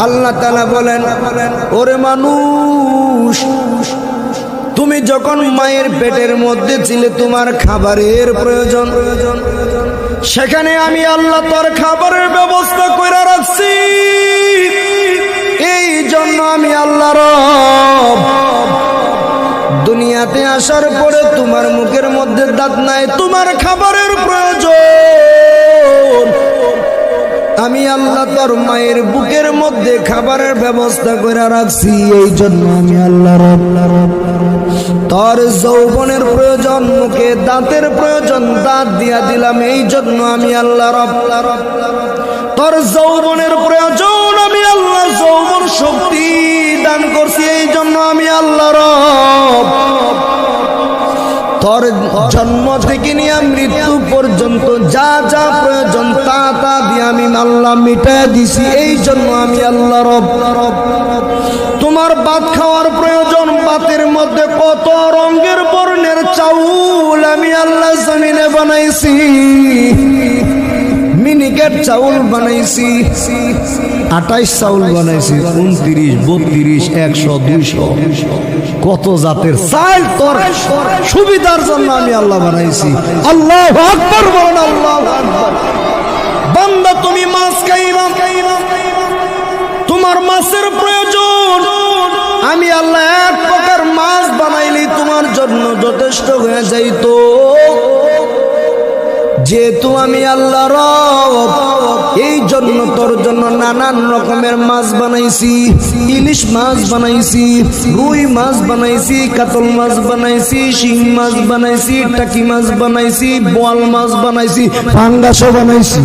আল্লাহ তাআলা বলেন, ওরে মানুষ, তুমি যখন মায়ের পেটের মধ্যে ছিলে তোমার খাবারের প্রয়োজন, সেখানে আমি আল্লাহ তোর খাবারের ব্যবস্থা করে রাখছি। এই জন্য আমি আল্লাহ রব দুনিয়াতে আসার পরে তোমার মুখের মধ্যে দাঁত নাই, তোমার খাবারের প্রয়োজন, আমি আল্লাহ তোর মায়ের বুকের মধ্যে খাবারের ব্যবস্থা করে রাখছি। এই জন্য আমি আল্লাহ রব। তোর যৌবনের প্রয়োজন, মুখে দাঁতের প্রয়োজন, দাঁত দিয়া দিলাম, এই জন্য আমি আল্লাহ রব। তোর যৌবনের প্রয়োজন, আমি আল্লাহ যৌবন শক্তি দান করছি, এই জন্য আমি আল্লাহ রব। তোর জন্ম থেকে নিয়ে মৃত্যু পর্যন্ত যা যা প্রয়োজন তা তা দিয়ে আমি আল্লাহ মিটায় দিছি, এই জন্য আমি আল্লাহ রব। তোমার ভাত খাওয়ার প্রয়োজন, ভাতের মধ্যে কত রঙের বর্ণের চাউল আমি আল্লাহ জমিনে বানাইছি, মিনিকেট চাউল বানাইছি, 28 চাউল বানাইছি, 29, 32, 100, 200 কত জাতের চাল তোর সুবিধার জন্য আমি আল্লাহ বানাইছি। আল্লাহু আকবার বলেন, আল্লাহু আকবার। বান্দা তুমি মাছ খাইবা, তোমার মাছের প্রয়োজন, আমি আল্লাহ এক প্রকার মাছ বানাইলি তোমার জন্য যথেষ্ট হয়ে যাইতো। যেহেতু আমি আল্লাহ রব, এই জন্য তোর জন্য নানান রকমের মাছ বানাইছি, ইলিশ মাছ বানাইছি, রুই মাছ বানাইছি, কাতল মাছ বানাইছি, শিং মাছ বানাইছি, টাকি মাছ বানাইছি, বোয়াল মাছ বানাইছি, পাঙ্গাসও বানাইছি।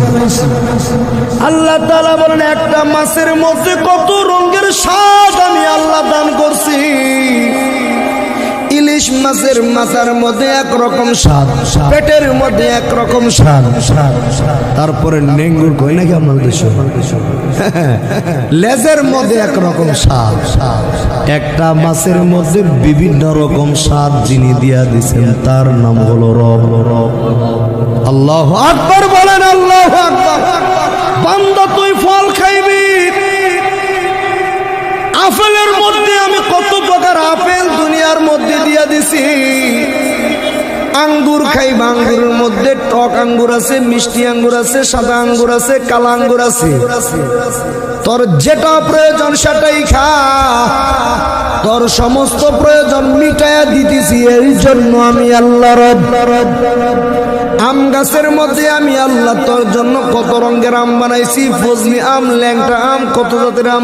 আল্লাহ তাআলা বলেন, একটা মাছের মধ্যে কত রঙের স্বাদ আমি আল্লাহ দান করছি। ইলিশ মাছের মাথার মধ্যে একরকম স্বাদ, পেটের মধ্যে একরকম স্বাদ, তারপরে নেঙ্গুর কই নাকি আমার দেশে, লেজের মধ্যে একরকম স্বাদ। একটা মাছের মধ্যে বিভিন্ন রকম স্বাদ যিনি দিয়া দিচ্ছেন তার নাম হলো রব। আল্লাহু আকবার বলেন, আল্লাহু আকবার। বান্দা তুই ফল খাইবি, আপেলের মধ্যে আমি কত প্রকার আপেল দুনিয়ার মধ্যে দিয়া দিছি। আঙ্গুর খাইবা, আঙ্গুরের মধ্যে টক আঙ্গুর আছে, মিষ্টি আঙ্গুর আছে, সাদা আঙ্গুর আছে, কালা আঙ্গুর আছে। তোর যেটা প্রয়োজন সেটাই খা, তোর সমস্ত প্রয়োজন মিটায়া দিতেছি, এই জন্য আমি আল্লাহ রব। আম গাছের মধ্যে আমি আল্লাহ তোর জন্য কত রঙের আম বানাইছি, ফজলি আম, ল্যাংটা আম, কত জাতের আম,